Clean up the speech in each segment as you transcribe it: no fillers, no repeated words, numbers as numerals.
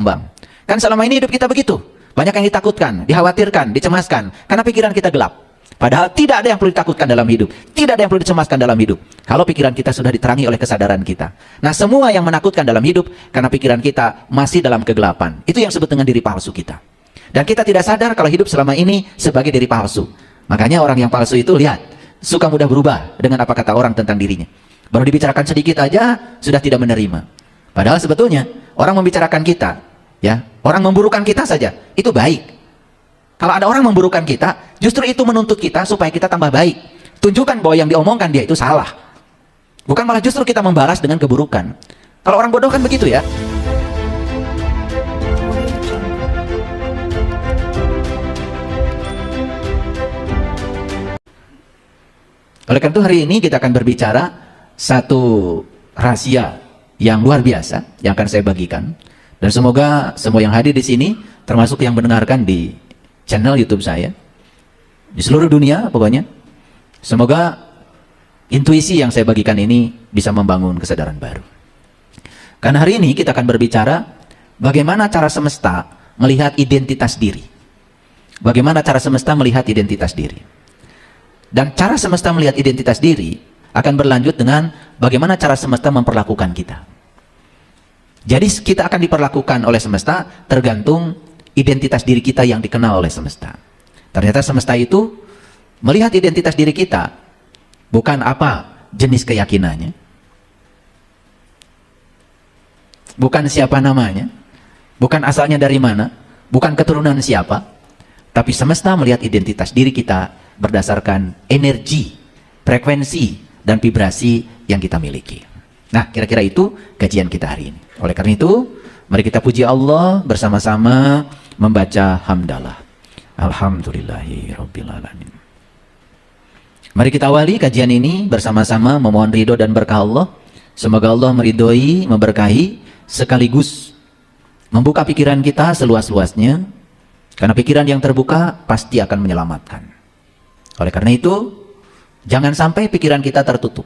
berkembang. Kan selama ini hidup kita begitu. Banyak yang ditakutkan, dikhawatirkan, dicemaskan. Karena pikiran kita gelap. Padahal tidak ada yang perlu ditakutkan dalam hidup. Tidak ada yang perlu dicemaskan dalam hidup. Kalau pikiran kita sudah diterangi oleh kesadaran kita. Nah, semua yang menakutkan dalam hidup, karena pikiran kita masih dalam kegelapan. Itu yang disebut dengan diri palsu kita. Dan kita tidak sadar kalau hidup selama ini sebagai diri palsu. Makanya orang yang palsu itu, lihat, suka mudah berubah dengan apa kata orang tentang dirinya. Baru dibicarakan sedikit aja, sudah tidak menerima. Padahal sebetulnya, orang membicarakan kita, ya, orang memburukan kita saja, itu baik. Kalau ada orang memburukan kita, justru itu menuntut kita supaya kita tambah baik. Tunjukkan bahwa yang diomongkan dia itu salah. Bukan malah justru kita membalas dengan keburukan. Kalau orang bodoh kan begitu ya. Oleh karena itu hari ini kita akan berbicara satu rahasia yang luar biasa yang akan saya bagikan. Dan semoga semua yang hadir di sini, termasuk yang mendengarkan di channel YouTube saya, di seluruh dunia pokoknya, semoga intuisi yang saya bagikan ini bisa membangun kesadaran baru. Karena hari ini kita akan berbicara bagaimana cara semesta melihat identitas diri. Bagaimana cara semesta melihat identitas diri. Dan cara semesta melihat identitas diri akan berlanjut dengan bagaimana cara semesta memperlakukan kita. Jadi kita akan diperlakukan oleh semesta tergantung identitas diri kita yang dikenal oleh semesta. Ternyata semesta itu melihat identitas diri kita bukan apa jenis keyakinannya, bukan siapa namanya, bukan asalnya dari mana, bukan keturunan siapa, tapi semesta melihat identitas diri kita berdasarkan energi, frekuensi, dan vibrasi yang kita miliki. Nah, kira-kira itu kajian kita hari ini. Oleh karena itu, mari kita puji Allah bersama-sama membaca hamdalah. Alhamdulillahirrabbilalamin. Mari kita awali kajian ini bersama-sama memohon ridho dan berkah Allah. Semoga Allah meridhoi, memberkahi, sekaligus membuka pikiran kita seluas-luasnya. Karena pikiran yang terbuka pasti akan menyelamatkan. Oleh karena itu, jangan sampai pikiran kita tertutup.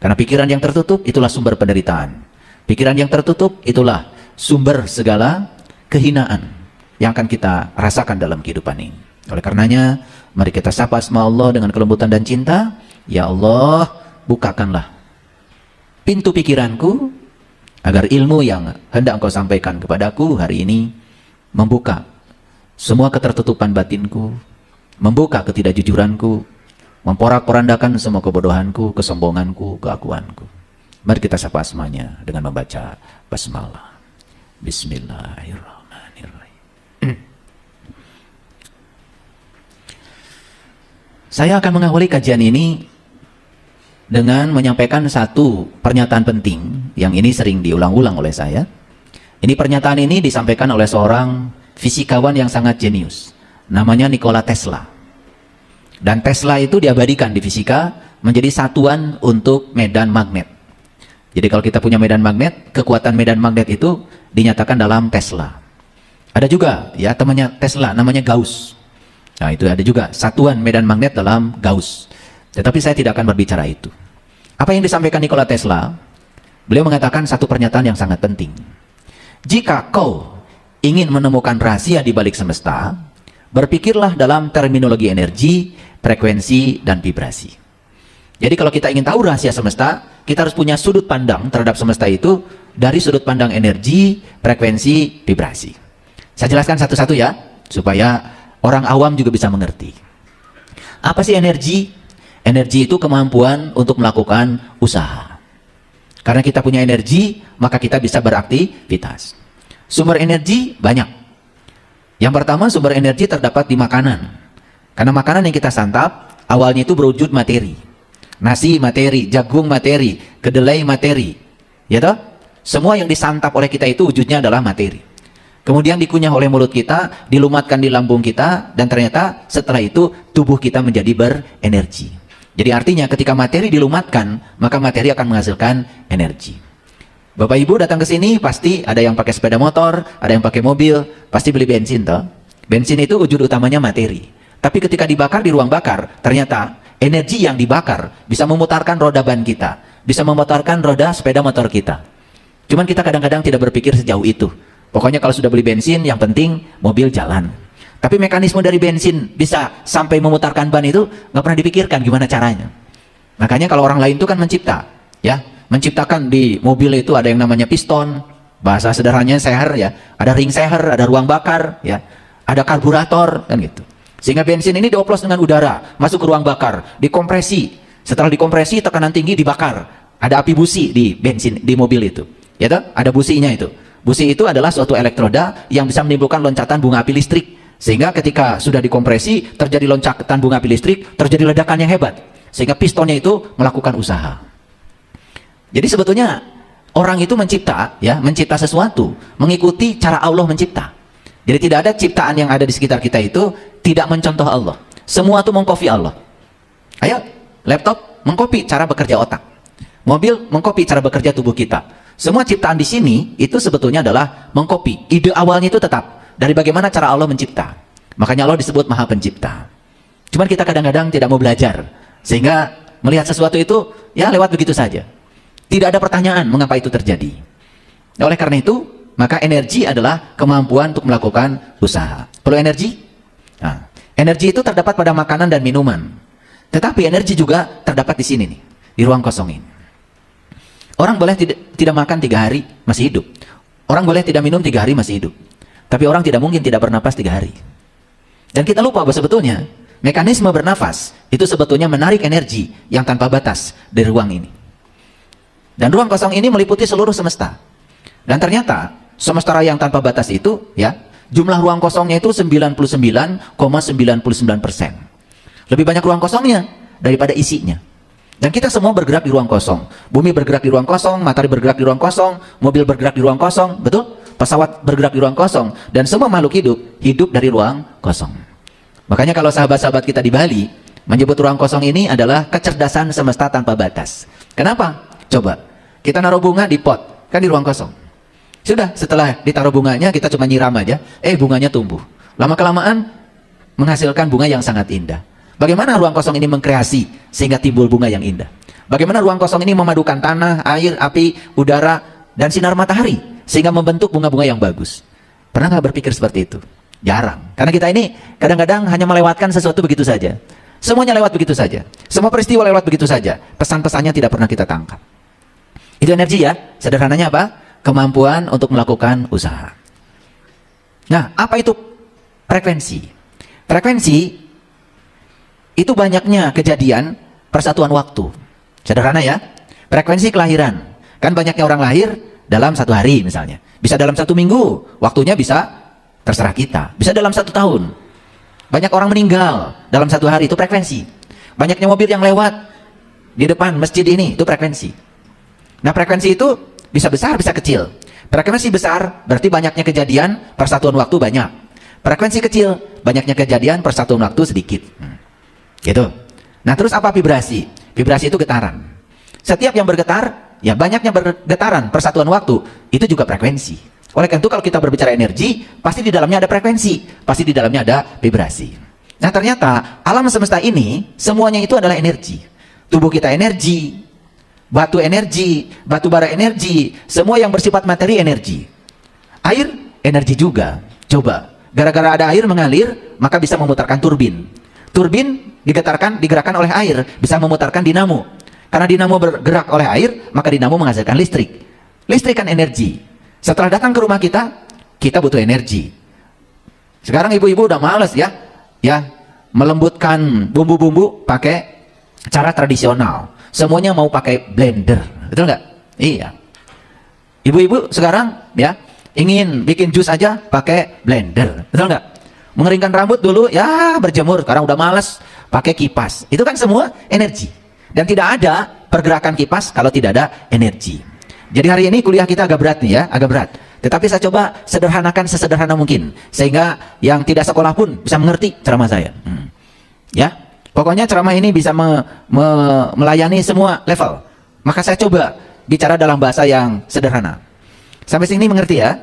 Karena pikiran yang tertutup itulah sumber penderitaan. Pikiran yang tertutup itulah sumber segala kehinaan yang akan kita rasakan dalam kehidupan ini. Oleh karenanya, mari kita sapa asma Allah dengan kelembutan dan cinta. Ya Allah, bukakanlah pintu pikiranku agar ilmu yang hendak Engkau sampaikan kepadaku hari ini membuka semua ketertutupan batinku, membuka ketidakjujuranku, memporak-porandakan semua kebodohanku, kesombonganku, keakuanku. Mari kita sapa asmanya dengan membaca basmalah. Bismillahirrahmanirrahim. Saya akan mengawali kajian ini dengan menyampaikan satu pernyataan penting yang ini sering diulang-ulang oleh saya. Ini pernyataan ini disampaikan oleh seorang fisikawan yang sangat jenius. Namanya Nikola Tesla. Dan Tesla itu diabadikan di fisika menjadi satuan untuk medan magnet. Jadi kalau kita punya medan magnet, kekuatan medan magnet itu dinyatakan dalam Tesla. Ada juga ya temannya Tesla, namanya Gauss. Nah itu ada juga satuan medan magnet dalam Gauss. Tetapi saya tidak akan berbicara itu. Apa yang disampaikan Nikola Tesla? Beliau mengatakan satu pernyataan yang sangat penting. Jika kau ingin menemukan rahasia di balik semesta, berpikirlah dalam terminologi energi, frekuensi, dan vibrasi. Jadi kalau kita ingin tahu rahasia semesta, kita harus punya sudut pandang terhadap semesta itu dari sudut pandang energi, frekuensi, vibrasi. Saya jelaskan satu-satu ya, supaya orang awam juga bisa mengerti. Apa sih energi? Energi itu kemampuan untuk melakukan usaha. Karena kita punya energi, maka kita bisa beraktivitas. Sumber energi banyak. Yang pertama, sumber energi terdapat di makanan. Karena makanan yang kita santap, awalnya itu berwujud materi. Nasi materi, jagung materi, kedelai materi. Ya toh? Semua yang disantap oleh kita itu wujudnya adalah materi. Kemudian dikunyah oleh mulut kita, dilumatkan di lambung kita, dan ternyata setelah itu tubuh kita menjadi berenergi. Jadi artinya ketika materi dilumatkan, maka materi akan menghasilkan energi. Bapak Ibu datang ke sini pasti ada yang pakai sepeda motor, ada yang pakai mobil, pasti beli bensin toh. Bensin itu wujud utamanya materi. Tapi ketika dibakar di ruang bakar, ternyata energi yang dibakar bisa memutarkan roda ban kita, bisa memutarkan roda sepeda motor kita. Cuman kita kadang-kadang tidak berpikir sejauh itu. Pokoknya kalau sudah beli bensin, yang penting mobil jalan. Tapi mekanisme dari bensin bisa sampai memutarkan ban itu nggak pernah dipikirkan gimana caranya. Makanya kalau orang lain itu kan mencipta, ya, menciptakan di mobil itu ada yang namanya piston, bahasa sederhananya seher, ya, ada ring seher, ada ruang bakar, ya, ada karburator, kan gitu. Sehingga bensin ini dioplos dengan udara, masuk ke ruang bakar, dikompresi. Setelah dikompresi, tekanan tinggi dibakar. Ada api busi di bensin di mobil itu, ya toh? Ada businya itu. Busi itu adalah suatu elektroda yang bisa menimbulkan loncatan bunga api listrik. Sehingga ketika sudah dikompresi, terjadi loncatan bunga api listrik, terjadi ledakan yang hebat. Sehingga pistonnya itu melakukan usaha. Jadi sebetulnya orang itu mencipta, ya, mencipta sesuatu, mengikuti cara Allah mencipta. Jadi tidak ada ciptaan yang ada di sekitar kita itu tidak mencontoh Allah. Semua itu mengkopi Allah. Ayo, laptop mengkopi cara bekerja otak. Mobil mengkopi cara bekerja tubuh kita. Semua ciptaan di sini itu sebetulnya adalah mengkopi. Ide awalnya itu tetap dari bagaimana cara Allah mencipta. Makanya Allah disebut Maha Pencipta. Cuman kita kadang-kadang tidak mau belajar, sehingga melihat sesuatu itu ya lewat begitu saja. Tidak ada pertanyaan mengapa itu terjadi. Oleh karena itu, maka energi adalah kemampuan untuk melakukan usaha. Perlu energi? Nah, energi itu terdapat pada makanan dan minuman. Tetapi energi juga terdapat di sini nih, di ruang kosong ini. Orang boleh tidak makan 3 hari, masih hidup. Orang boleh tidak minum 3 hari, masih hidup. Tapi orang tidak mungkin tidak bernapas 3 hari. Dan kita lupa bahwa sebetulnya mekanisme bernafas itu sebetulnya menarik energi yang tanpa batas dari ruang ini. Dan ruang kosong ini meliputi seluruh semesta. Dan ternyata semesta yang tanpa batas itu, ya, jumlah ruang kosongnya itu 99,99%. Lebih banyak ruang kosongnya daripada isinya. Dan kita semua bergerak di ruang kosong. Bumi bergerak di ruang kosong, matahari bergerak di ruang kosong, mobil bergerak di ruang kosong, betul? Pesawat bergerak di ruang kosong. Dan semua makhluk hidup dari ruang kosong. Makanya kalau sahabat-sahabat kita di Bali menyebut ruang kosong ini adalah kecerdasan semesta tanpa batas. Kenapa? Coba, kita naruh bunga di pot, kan di ruang kosong. Sudah, setelah ditaruh bunganya, kita cuma nyiram aja, bunganya tumbuh. Lama-kelamaan menghasilkan bunga yang sangat indah. Bagaimana ruang kosong ini mengkreasi sehingga timbul bunga yang indah? Bagaimana ruang kosong ini memadukan tanah, air, api, udara, dan sinar matahari sehingga membentuk bunga-bunga yang bagus? Pernah nggak berpikir seperti itu? Jarang. Karena kita ini kadang-kadang hanya melewatkan sesuatu begitu saja. Semuanya lewat begitu saja. Semua peristiwa lewat begitu saja. Pesan-pesannya tidak pernah kita tangkap. Itu energi, ya. Sederhananya apa? Kemampuan untuk melakukan usaha. Nah, apa itu frekuensi? Frekuensi itu banyaknya kejadian persatuan waktu. Sederhana, ya. Frekuensi kelahiran. Kan banyaknya orang lahir dalam 1 hari misalnya. Bisa dalam 1 minggu. Waktunya bisa terserah kita. Bisa dalam 1 tahun. Banyak orang meninggal dalam 1 hari. Itu frekuensi. Banyaknya mobil yang lewat di depan masjid ini. Itu frekuensi. Nah, frekuensi itu bisa besar, bisa kecil. Frekuensi besar berarti banyaknya kejadian persatuan waktu banyak. Frekuensi kecil, banyaknya kejadian persatuan waktu sedikit. Gitu. Nah, terus apa vibrasi? Vibrasi itu getaran. Setiap yang bergetar, ya banyaknya bergetaran persatuan waktu, itu juga frekuensi. Oleh karena itu kalau kita berbicara energi, pasti di dalamnya ada frekuensi, pasti di dalamnya ada vibrasi. Nah, ternyata alam semesta ini semuanya itu adalah energi. Tubuh kita energi, batu energi, batu bara energi, semua yang bersifat materi energi. Air energi juga. Coba, gara-gara ada air mengalir, maka bisa memutarkan turbin. Turbin digerakkan oleh air, bisa memutarkan dinamo. Karena dinamo bergerak oleh air, maka dinamo menghasilkan listrik. Listrik kan energi. Setelah datang ke rumah kita, kita butuh energi. Sekarang ibu-ibu udah males, ya, melembutkan bumbu-bumbu pakai cara tradisional. Semuanya mau pakai blender, betul nggak? Iya. Ibu-ibu sekarang, ya, ingin bikin jus aja pakai blender, betul nggak? Mengeringkan rambut dulu, ya berjemur, sekarang udah males pakai kipas. Itu kan semua energi. Dan tidak ada pergerakan kipas kalau tidak ada energi. Jadi hari ini kuliah kita agak berat nih, ya, agak berat. Tetapi saya coba sederhanakan sesederhana mungkin, sehingga yang tidak sekolah pun bisa mengerti ceramah saya. Ya, pokoknya ceramah ini bisa melayani semua level. Maka saya coba bicara dalam bahasa yang sederhana. Sampai sini mengerti, ya?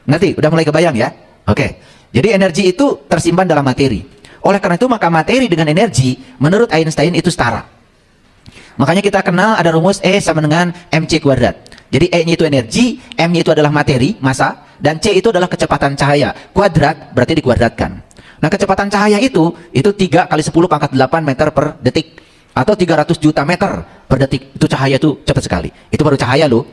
Ngerti? Udah mulai kebayang, ya? Oke. Jadi energi itu tersimpan dalam materi. Oleh karena itu maka materi dengan energi menurut Einstein itu setara. Makanya kita kenal ada rumus E sama dengan mc². Jadi E-nya itu energi, M-nya itu adalah materi, massa, dan C itu adalah kecepatan cahaya. Kuadrat berarti dikuadratkan. Nah, kecepatan cahaya itu 3 kali 10 pangkat 8 meter per detik. Atau 300 juta meter per detik. Itu cahaya itu cepat sekali. Itu baru cahaya loh.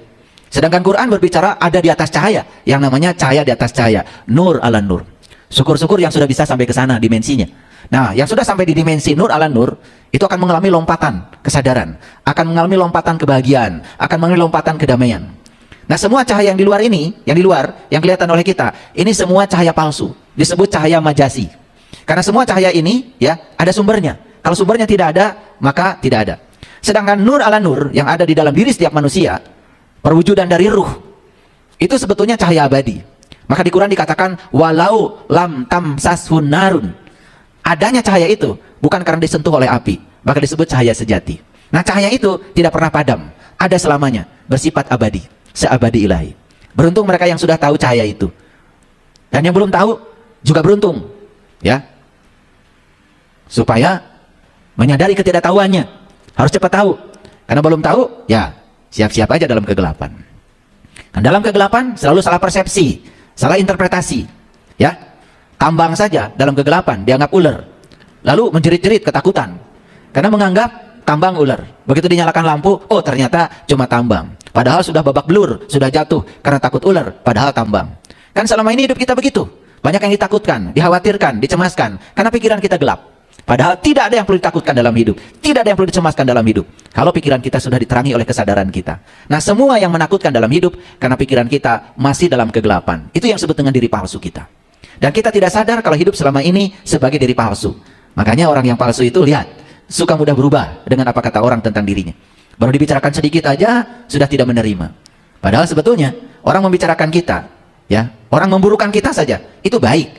Sedangkan Quran berbicara ada di atas cahaya. Yang namanya cahaya di atas cahaya. Nur ala nur. Syukur-syukur yang sudah bisa sampai ke sana dimensinya. Nah, yang sudah sampai di dimensi nur ala nur, itu akan mengalami lompatan kesadaran. Akan mengalami lompatan kebahagiaan. Akan mengalami lompatan kedamaian. Nah, semua cahaya yang di luar ini, yang kelihatan oleh kita, ini semua cahaya palsu. Disebut cahaya majasi. Karena semua cahaya ini, ya, ada sumbernya. Kalau sumbernya tidak ada, maka tidak ada. Sedangkan nur ala nur yang ada di dalam diri setiap manusia, perwujudan dari ruh, itu sebetulnya cahaya abadi. Maka di Quran dikatakan, walau lam tamsashun narun. Adanya cahaya itu bukan karena disentuh oleh api, maka disebut cahaya sejati. Nah, cahaya itu tidak pernah padam, ada selamanya, bersifat abadi, seabadi ilahi. Beruntung mereka yang sudah tahu cahaya itu. Dan yang belum tahu juga beruntung, ya. Supaya menyadari ketidaktahuannya, harus cepat tahu. Karena belum tahu, ya siap-siap aja dalam kegelapan. Dan dalam kegelapan selalu salah persepsi, salah interpretasi, ya. Tambang saja dalam kegelapan dianggap ular, lalu menjerit-jerit ketakutan karena menganggap tambang ular. Begitu dinyalakan lampu, oh ternyata cuma tambang, padahal sudah babak belur, sudah jatuh karena takut ular, padahal tambang. Kan selama ini hidup kita begitu, banyak yang ditakutkan, dikhawatirkan, dicemaskan karena pikiran kita gelap. Padahal tidak ada yang perlu ditakutkan dalam hidup, tidak ada yang perlu dicemaskan dalam hidup kalau pikiran kita sudah diterangi oleh kesadaran kita. Nah, semua yang menakutkan dalam hidup karena pikiran kita masih dalam kegelapan. Itu yang disebut dengan diri palsu kita. Dan kita tidak sadar kalau hidup selama ini sebagai diri palsu. Makanya orang yang palsu itu, lihat, suka mudah berubah dengan apa kata orang tentang dirinya. Baru dibicarakan sedikit aja sudah tidak menerima. Padahal sebetulnya orang membicarakan kita, ya, orang memburukan kita saja, itu baik.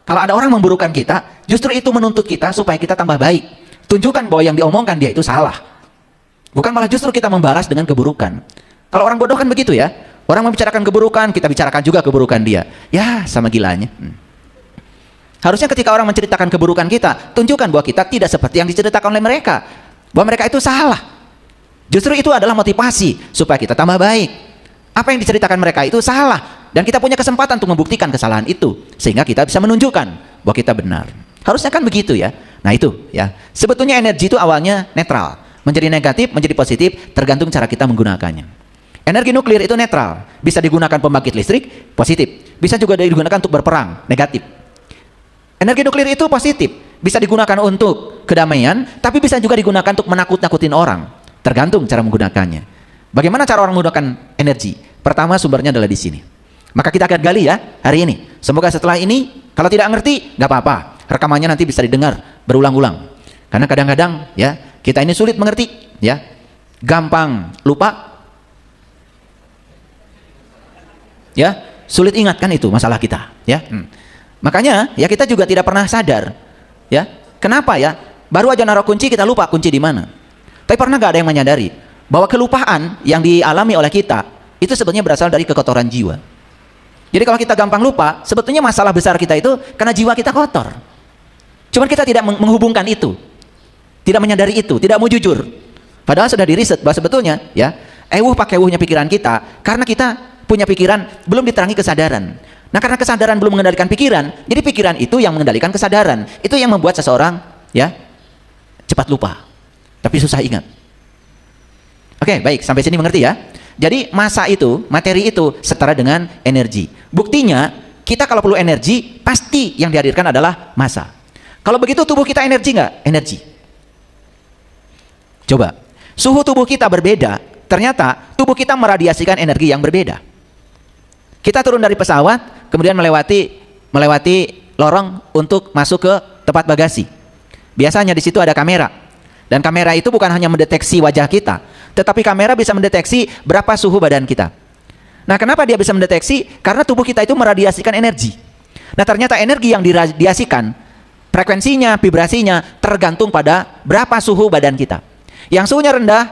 Kalau ada orang memburukan kita, justru itu menuntut kita supaya kita tambah baik. Tunjukkan bahwa yang diomongkan dia itu salah. Bukan malah justru kita membalas dengan keburukan. Kalau orang bodoh kan begitu, ya. Orang membicarakan keburukan, kita bicarakan juga keburukan dia. Ya, sama gilanya. Harusnya ketika orang menceritakan keburukan kita, tunjukkan bahwa kita tidak seperti yang diceritakan oleh mereka. Bahwa mereka itu salah. Justru itu adalah motivasi supaya kita tambah baik. Apa yang diceritakan mereka itu salah. Dan kita punya kesempatan untuk membuktikan kesalahan itu. Sehingga kita bisa menunjukkan bahwa kita benar. Harusnya kan begitu, ya. Nah itu, ya. Sebetulnya energi itu awalnya netral. Menjadi negatif, menjadi positif, tergantung cara kita menggunakannya. Energi nuklir itu netral, bisa digunakan pembangkit listrik, positif. Bisa juga digunakan untuk berperang, negatif. Energi nuklir itu positif, bisa digunakan untuk kedamaian, tapi bisa juga digunakan untuk menakut-nakutin orang. Tergantung cara menggunakannya. Bagaimana cara orang menggunakan energi? Pertama, sumbernya adalah di sini. Maka kita akan gali, ya, hari ini. Semoga setelah ini, kalau tidak ngerti, nggak apa-apa. Rekamannya nanti bisa didengar berulang-ulang. Karena kadang-kadang, ya, kita ini sulit mengerti, ya, gampang lupa. Ya, sulit ingat, kan itu masalah kita, ya. Makanya ya kita juga tidak pernah sadar, ya. Kenapa, ya? Baru aja naruh kunci kita lupa kunci di mana. Tapi pernah gak ada yang menyadari bahwa kelupaan yang dialami oleh kita itu sebetulnya berasal dari kekotoran jiwa. Jadi kalau kita gampang lupa, sebetulnya masalah besar kita itu karena jiwa kita kotor. Cuman kita tidak menghubungkan itu, tidak menyadari itu, tidak mau jujur. Padahal sudah diriset bahwa sebetulnya, ya, pakai pikiran kita karena kita punya pikiran, belum diterangi kesadaran. Nah, karena kesadaran belum mengendalikan pikiran, jadi pikiran itu yang mengendalikan kesadaran. Itu yang membuat seseorang, ya, cepat lupa, tapi susah ingat. Oke, baik, sampai sini mengerti, ya. Jadi massa itu, materi itu setara dengan energi. Buktinya, kita kalau perlu energi, pasti yang dihadirkan adalah massa. Kalau begitu tubuh kita energi nggak? Energi. Coba, suhu tubuh kita berbeda, ternyata tubuh kita meradiasikan energi yang berbeda. Kita turun dari pesawat, kemudian melewati lorong untuk masuk ke tempat bagasi. Biasanya di situ ada kamera. Dan kamera itu bukan hanya mendeteksi wajah kita, tetapi kamera bisa mendeteksi berapa suhu badan kita. Nah, kenapa dia bisa mendeteksi? Karena tubuh kita itu meradiasikan energi. Nah, ternyata energi yang diradiasikan, frekuensinya, vibrasinya tergantung pada berapa suhu badan kita. Yang suhunya rendah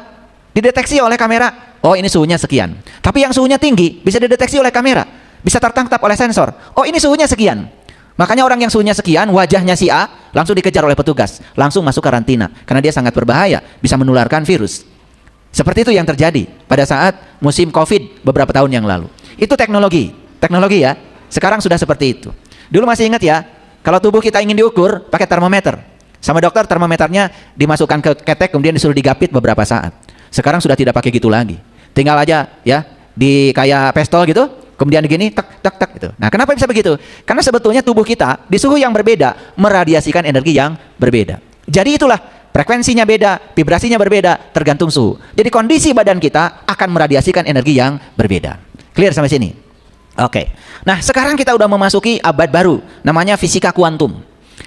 dideteksi oleh kamera, oh ini suhunya sekian. Tapi yang suhunya tinggi bisa dideteksi oleh kamera, bisa tertangkap oleh sensor, oh ini suhunya sekian. Makanya orang yang suhunya sekian, wajahnya si A, langsung dikejar oleh petugas, langsung masuk karantina, karena dia sangat berbahaya, bisa menularkan virus. Seperti itu yang terjadi pada saat musim COVID beberapa tahun yang lalu. Itu teknologi, Teknologi ya. Sekarang sudah seperti itu. Dulu masih ingat ya, kalau tubuh kita ingin diukur pakai termometer. Sama dokter, termometernya dimasukkan ke ketek kemudian disuruh digapit beberapa saat. Sekarang sudah tidak pakai gitu lagi. Tinggal aja ya di kayak pistol gitu, kemudian gini tek tek tek gitu. Nah, kenapa bisa begitu? Karena sebetulnya tubuh kita di suhu yang berbeda meradiasikan energi yang berbeda. Jadi itulah frekuensinya beda, vibrasinya berbeda tergantung suhu. Jadi kondisi badan kita akan meradiasikan energi yang berbeda. Clear sampai sini? Oke. Nah, sekarang kita udah memasuki abad baru, namanya fisika kuantum.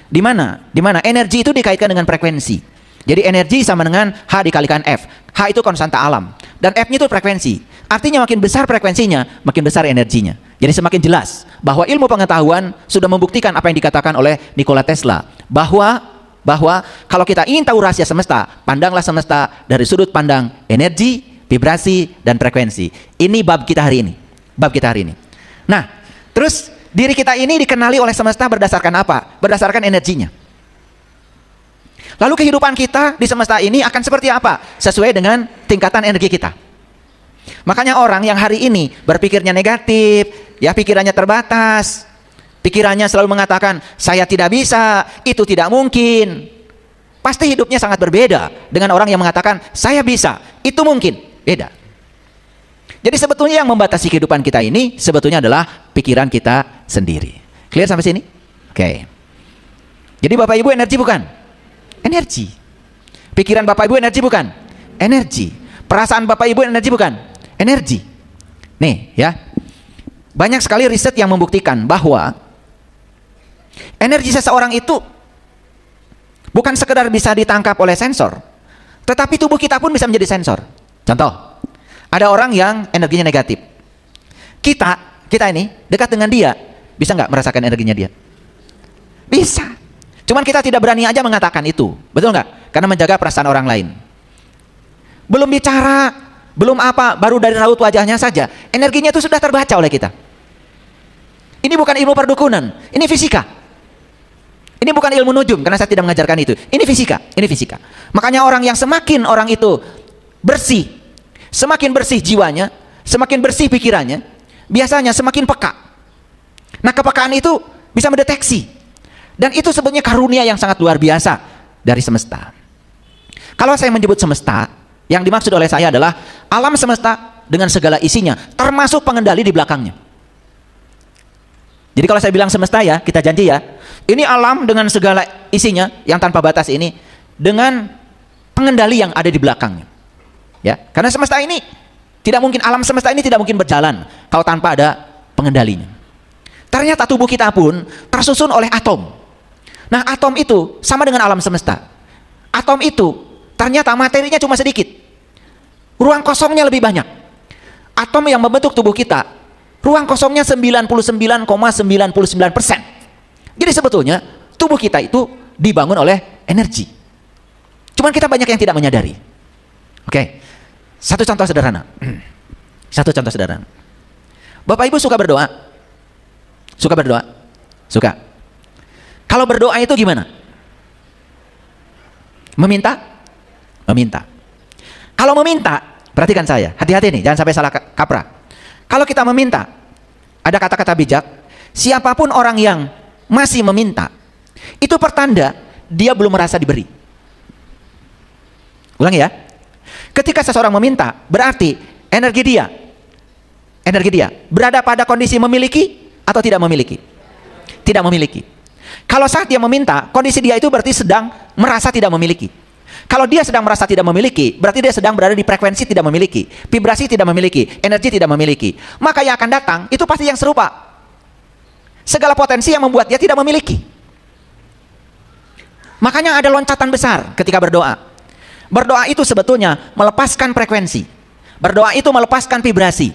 Di mana? Di mana energi itu dikaitkan dengan frekuensi. Jadi energi sama dengan H dikalikan F. H itu konstanta alam dan F-nya itu frekuensi. Artinya makin besar frekuensinya, makin besar energinya. Jadi semakin jelas bahwa ilmu pengetahuan sudah membuktikan apa yang dikatakan oleh Nikola Tesla, bahwa kalau kita ingin tahu rahasia semesta, pandanglah semesta dari sudut pandang energi, vibrasi, dan frekuensi. Ini bab kita hari ini. Bab kita hari ini. Nah, terus diri kita ini dikenali oleh semesta berdasarkan apa? Berdasarkan energinya. Lalu kehidupan kita di semesta ini akan seperti apa? Sesuai dengan tingkatan energi kita. Makanya orang yang hari ini berpikirnya negatif, ya pikirannya terbatas, pikirannya selalu mengatakan, saya tidak bisa, itu tidak mungkin. Pasti hidupnya sangat berbeda dengan orang yang mengatakan, saya bisa, itu mungkin. Beda. Jadi sebetulnya yang membatasi kehidupan kita ini sebetulnya adalah pikiran kita sendiri. Clear sampai sini? Oke. Jadi Bapak Ibu energi bukan? Energi. Pikiran Bapak Ibu energi bukan? Energi. Perasaan Bapak Ibu energi bukan? Energi. Nih ya. Banyak sekali riset yang membuktikan bahwa energi seseorang itu bukan sekedar bisa ditangkap oleh sensor, tetapi tubuh kita pun bisa menjadi sensor. Contoh, ada orang yang energinya negatif. Kita ini dekat dengan dia, bisa nggak merasakan energinya dia? Bisa. Cuman kita tidak berani aja mengatakan itu, betul nggak? Karena menjaga perasaan orang lain. Belum bicara, belum apa, baru dari raut wajahnya saja, energinya itu sudah terbaca oleh kita. Ini bukan ilmu perdukunan, ini fisika. Ini bukan ilmu nujum, karena saya tidak mengajarkan itu. Ini fisika, ini fisika. Makanya orang yang semakin orang itu bersih, semakin bersih jiwanya, semakin bersih pikirannya, biasanya semakin peka. Nah, kepekaan itu bisa mendeteksi. Dan itu sebenarnya karunia yang sangat luar biasa dari semesta. Kalau saya menyebut semesta, yang dimaksud oleh saya adalah alam semesta dengan segala isinya, termasuk pengendali di belakangnya. Jadi kalau saya bilang semesta ya, kita janji ya, ini alam dengan segala isinya yang tanpa batas ini, dengan pengendali yang ada di belakangnya. Ya, karena semesta ini tidak mungkin, alam semesta ini tidak mungkin berjalan kalau tanpa ada pengendalinya. Ternyata tubuh kita pun tersusun oleh atom. Nah, atom itu sama dengan alam semesta. Atom itu ternyata materinya cuma sedikit, ruang kosongnya lebih banyak. Atom yang membentuk tubuh kita, ruang kosongnya 99,99%. Jadi sebetulnya tubuh kita itu dibangun oleh energi. Cuman kita banyak yang tidak menyadari. Oke. Satu contoh sederhana. Satu contoh sederhana. Bapak Ibu suka berdoa? Suka berdoa? Suka. Kalau berdoa itu gimana? Meminta? Meminta. Kalau meminta, perhatikan saya, hati-hati nih, jangan sampai salah kaprah. Kalau kita meminta, ada kata-kata bijak, siapapun orang yang masih meminta, itu pertanda dia belum merasa diberi. Ulangi ya. Ketika seseorang meminta, berarti energi dia berada pada kondisi memiliki atau tidak memiliki? Tidak memiliki. Kalau saat dia meminta, kondisi dia itu berarti sedang merasa tidak memiliki. Kalau dia sedang merasa tidak memiliki, berarti dia sedang berada di frekuensi tidak memiliki, vibrasi tidak memiliki, energi tidak memiliki. Maka yang akan datang itu pasti yang serupa. Segala potensi yang membuat dia tidak memiliki. Makanya ada loncatan besar ketika berdoa. Berdoa itu sebetulnya melepaskan frekuensi. Berdoa itu melepaskan vibrasi.